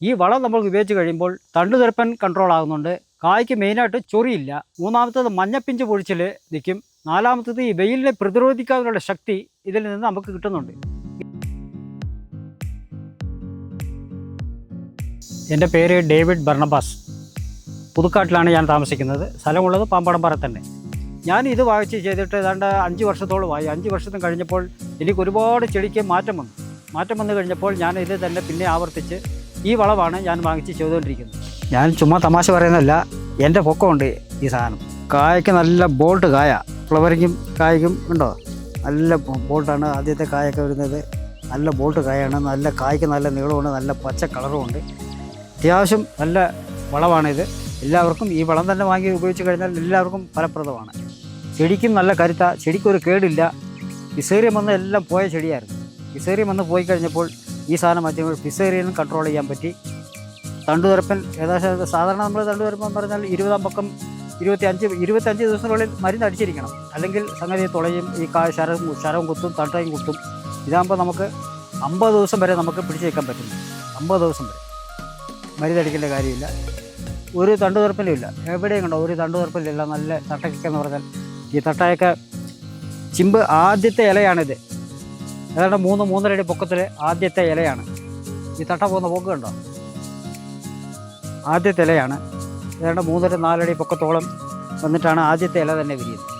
ഈ വളം നമ്മൾ ഉപയോഗിച്ച് കഴിയുമ്പോൾ തണ്ടുതുരപ്പൻ കൺട്രോൾ ആകുന്നുണ്ട്. കായ്ക്ക് മെയിനായിട്ട് ചൊറിയില്ല. മൂന്നാമത്തേത് മഞ്ഞപ്പിഞ്ച് പൊഴിച്ചിൽ നിൽക്കും. നാലാമത്തേത് ഈ വെയിലിനെ പ്രതിരോധിക്കാനുള്ള ശക്തി ഇതിൽ നിന്ന് നമുക്ക് കിട്ടുന്നുണ്ട്. എൻ്റെ പേര് ഡേവിഡ് ബർണബാസ്. പുതുക്കാട്ടിലാണ് ഞാൻ താമസിക്കുന്നത്. സ്ഥലമുള്ളത് പാമ്പാടംപാറ തന്നെ. ഞാൻ ഇത് വാങ്ങിച്ച് ചെയ്തിട്ട് ഏതാണ്ട് 5 വർഷത്തോളമായി. 5 വർഷത്തിന് കഴിഞ്ഞപ്പോൾ എനിക്ക് ഒരുപാട് ചെടിക്ക് മാറ്റം വന്നു കഴിഞ്ഞപ്പോൾ ഞാൻ ഇത് തന്നെ പിന്നെ ആവർത്തിച്ച് ഈ വളമാണ് ഞാൻ വാങ്ങിച്ച് ചെയ്തുകൊണ്ടിരിക്കുന്നത്. ഞാൻ ചുമ്മാ തമാശ പറയുന്നതല്ല, എൻ്റെ പൊക്കമുണ്ട് ഈ സാധനം. കായ്ക്ക് നല്ല ബോൾട്ട് കായ, ഫ്ലവറിങ്ങും കായ്ക്കും ഉണ്ടോ, നല്ല ബോൾട്ടാണ്. ആദ്യത്തെ കായൊക്കെ വരുന്നത് നല്ല ബോൾട്ട് കായാണ്. നല്ല കായ്ക്ക് നല്ല നീളമുണ്ട്, നല്ല പച്ച കളറുമുണ്ട്. അത്യാവശ്യം നല്ല വളമാണിത്. എല്ലാവർക്കും ഈ വളം തന്നെ വാങ്ങി ഉപയോഗിച്ച് കഴിഞ്ഞാൽ എല്ലാവർക്കും ഫലപ്രദമാണ്. ചെടിക്കും നല്ല കരുത്ത, ചെടിക്കൊരു കേടില്ല. ഫിസേറിയം വന്ന് എല്ലാം പോയ ചെടിയായിരുന്നു. ഫിസേറിയം വന്ന് പോയി കഴിഞ്ഞപ്പോൾ ഈ സാധനം മാറ്റുമ്പോൾ ഫിസേറിയനും കൺട്രോൾ ചെയ്യാൻ പറ്റി. തണ്ടുതുരപ്പൻ ഏകദേശം സാധാരണ നമ്മൾ തണ്ടുതുരപ്പൻ എന്ന് പറഞ്ഞാൽ 20-ആം പക്കം 25 ദിവസത്തിനുള്ളിൽ മരുന്ന് അടിച്ചിരിക്കണം. അല്ലെങ്കിൽ സംഗതി തുളയും, ഈ ശരവും കുത്തും, തട്ടയും കുത്തും. ഇതാകുമ്പോൾ നമുക്ക് 50 ദിവസം വരെ നമുക്ക് പിടിച്ചു വയ്ക്കാൻ പറ്റുന്നു. 50 ദിവസം വരെ മരുന്നടിക്കേണ്ട കാര്യമില്ല. ഒരു തണ്ടുതുരപ്പലും ഇല്ല, എവിടെയും കണ്ടോ ഒരു തണ്ടുതുരപ്പലില്ല. നല്ല തട്ടയ്ക്കൊക്കെ എന്ന് പറഞ്ഞാൽ ഈ തട്ടയൊക്കെ ചിമ്പ് ആദ്യത്തെ ഇലയാണിത്. ഏതാണ്ട് 3-3.5 അടി പൊക്കത്തിൽ ആദ്യത്തെ ഇലയാണ്. ഈ തട്ട പോകുന്ന പോക്ക് കണ്ടോ, ആദ്യത്തെ ഇലയാണ്. ഏതാണ്ട് 3-4 അടി പൊക്കത്തോളം വന്നിട്ടാണ് ആദ്യത്തെ ഇല തന്നെ വിരിയുന്നത്.